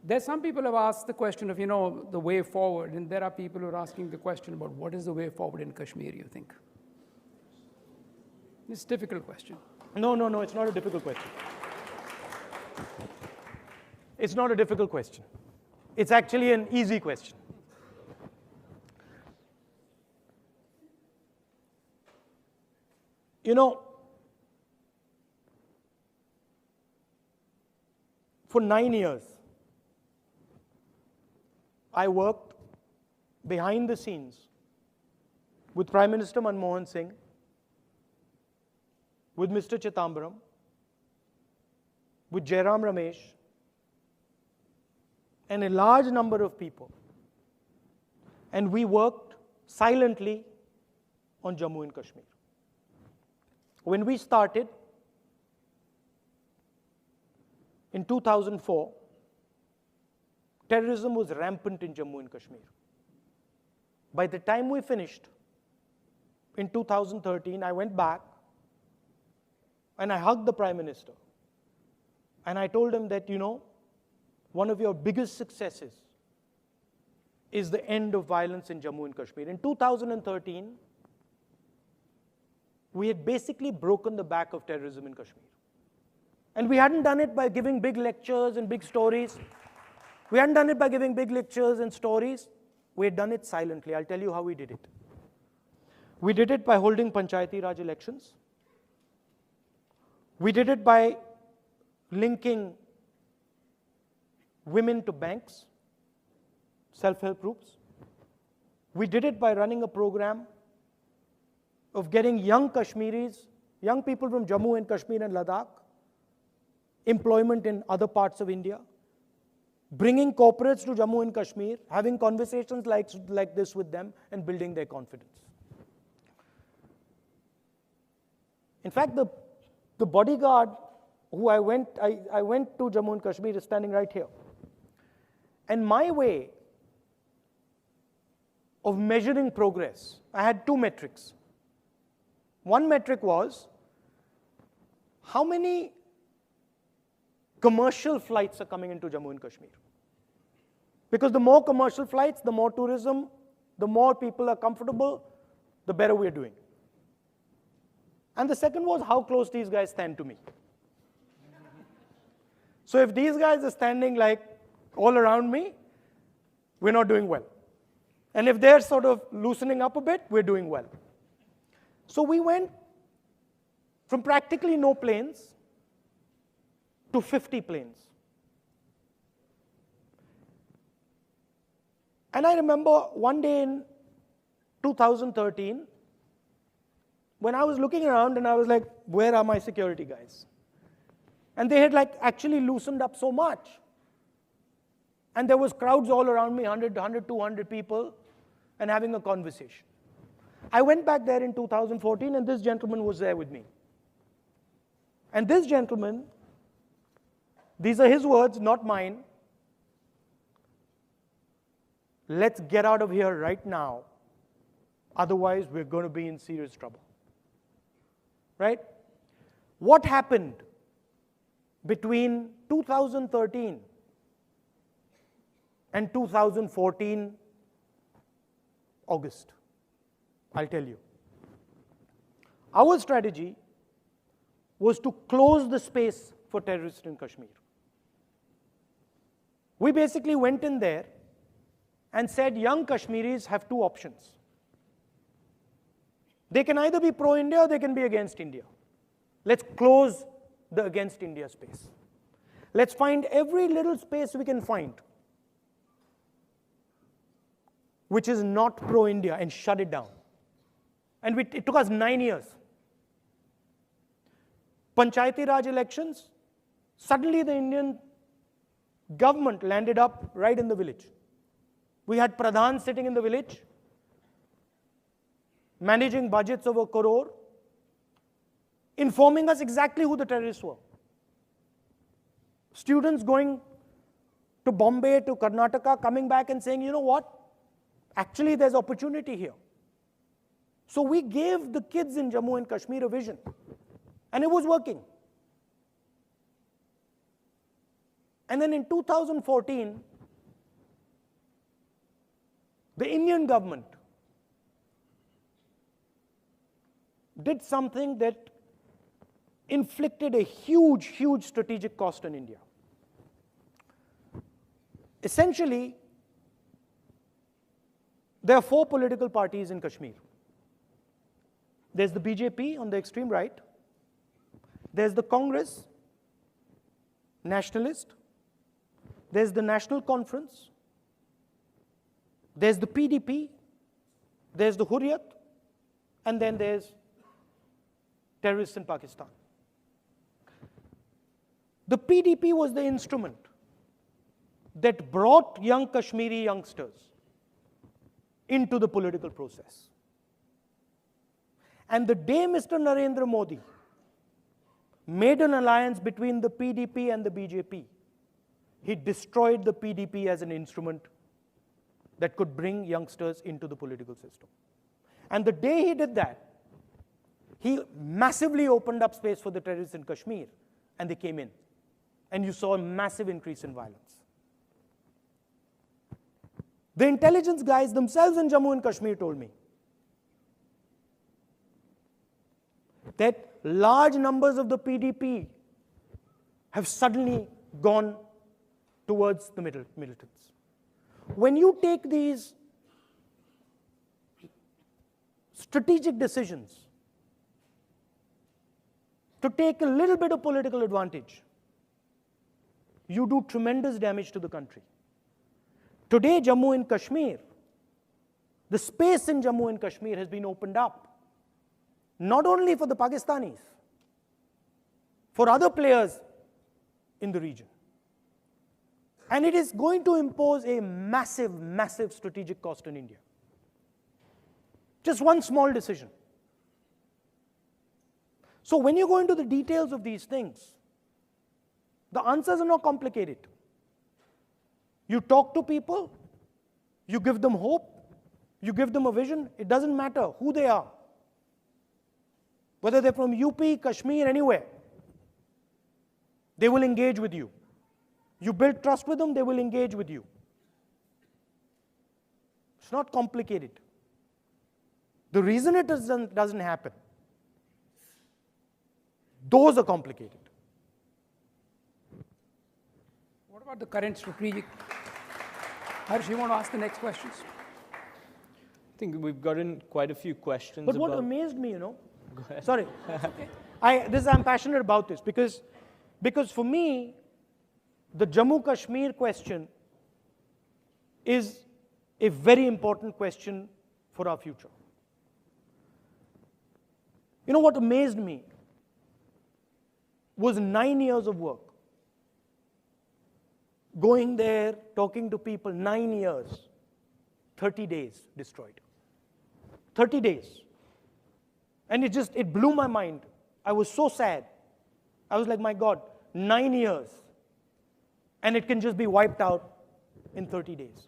There's some people have asked the question of, the way forward, and there are people who are asking the question about what is the way forward in Kashmir, you think? It's a difficult question. No, it's not a difficult question. It's not a difficult question. It's actually an easy question. For 9 years, I worked behind the scenes with Prime Minister Manmohan Singh, with Mr. Chidambaram, with Jairam Ramesh, and a large number of people. And we worked silently on Jammu and Kashmir. When we started in 2004, terrorism was rampant in Jammu and Kashmir. By the time we finished in 2013, I went back and I hugged the Prime Minister. And I told him that, one of your biggest successes is the end of violence in Jammu and Kashmir. In 2013, we had basically broken the back of terrorism in Kashmir. And we hadn't done it by giving big lectures and big stories. We hadn't done it by giving big lectures and stories. We had done it silently. I'll tell you how we did it. We did it by holding Panchayati Raj elections. We did it by linking women to banks, self-help groups. We did it by running a program of getting young Kashmiris, young people from Jammu and Kashmir and Ladakh, employment in other parts of India, bringing corporates to Jammu and Kashmir, having conversations like this with them, and building their confidence. In fact, the bodyguard who I went to Jammu and Kashmir is standing right here. And my way of measuring progress, I had two metrics. One metric was how many commercial flights are coming into Jammu and Kashmir. Because the more commercial flights, the more tourism, the more people are comfortable, the better we are doing. And the second was how close these guys stand to me. So if these guys are standing like all around me, we're not doing well. And if they're sort of loosening up a bit, we're doing well. So we went from practically no planes to 50 planes. And I remember one day in 2013, when I was looking around and I was like, where are my security guys? And they had actually loosened up so much. And there was crowds all around me, 100, 200 people, and having a conversation. I went back there in 2014, and this gentleman was there with me. And this gentleman, these are his words, not mine. Let's get out of here right now. Otherwise, we're going to be in serious trouble. Right? What happened between 2013 and 2014 August? I'll tell you. Our strategy was to close the space for terrorists in Kashmir. We basically went in there and said young Kashmiris have two options. They can either be pro-India or they can be against India. Let's close the against India space. Let's find every little space we can find which is not pro-India and shut it down. And it took us 9 years. Panchayati Raj elections, suddenly the Indian government landed up right in the village. We had Pradhan sitting in the village, managing budgets of 1 crore, informing us exactly who the terrorists were. Students going to Bombay, to Karnataka, coming back and saying, you know what? Actually, there's opportunity here. So we gave the kids in Jammu and Kashmir a vision. And it was working. And then in 2014, the Indian government did something that inflicted a huge, huge strategic cost on India. Essentially, there are 4 political parties in Kashmir. There's the BJP on the extreme right. There's the Congress, Nationalist. There's the National Conference. There's the PDP. There's the Hurriyat. And then there's terrorists in Pakistan. The PDP was the instrument that brought young Kashmiri youngsters into the political process. And the day Mr. Narendra Modi made an alliance between the PDP and the BJP, he destroyed the PDP as an instrument that could bring youngsters into the political system. And the day he did that, he massively opened up space for the terrorists in Kashmir, and they came in. And you saw a massive increase in violence. The intelligence guys themselves in Jammu and Kashmir told me that large numbers of the PDP have suddenly gone towards the militants. When you take these strategic decisions to take a little bit of political advantage, you do tremendous damage to the country. Today, Jammu and Kashmir, the space in Jammu and Kashmir has been opened up, not only for the Pakistanis, for other players in the region. And it is going to impose a massive, massive strategic cost on India. Just one small decision. So when you go into the details of these things, the answers are not complicated. You talk to people, you give them hope, you give them a vision. It doesn't matter who they are, whether they're from UP, Kashmir, anywhere. They will engage with you. You build trust with them, they will engage with you. It's not complicated. The reason it doesn't happen, those are complicated. What about the current strategic? Harsh, you want to ask the next questions? I think we've gotten quite a few questions. But what amazed me, Go ahead. sorry, I'm passionate about this because for me, the Jammu Kashmir question is a very important question for our future. You know what amazed me was 9 years of work. Going there, talking to people, 9 years, 30 days destroyed. 30 days. And it blew my mind. I was so sad. I was like, my God, 9 years. And it can just be wiped out in 30 days.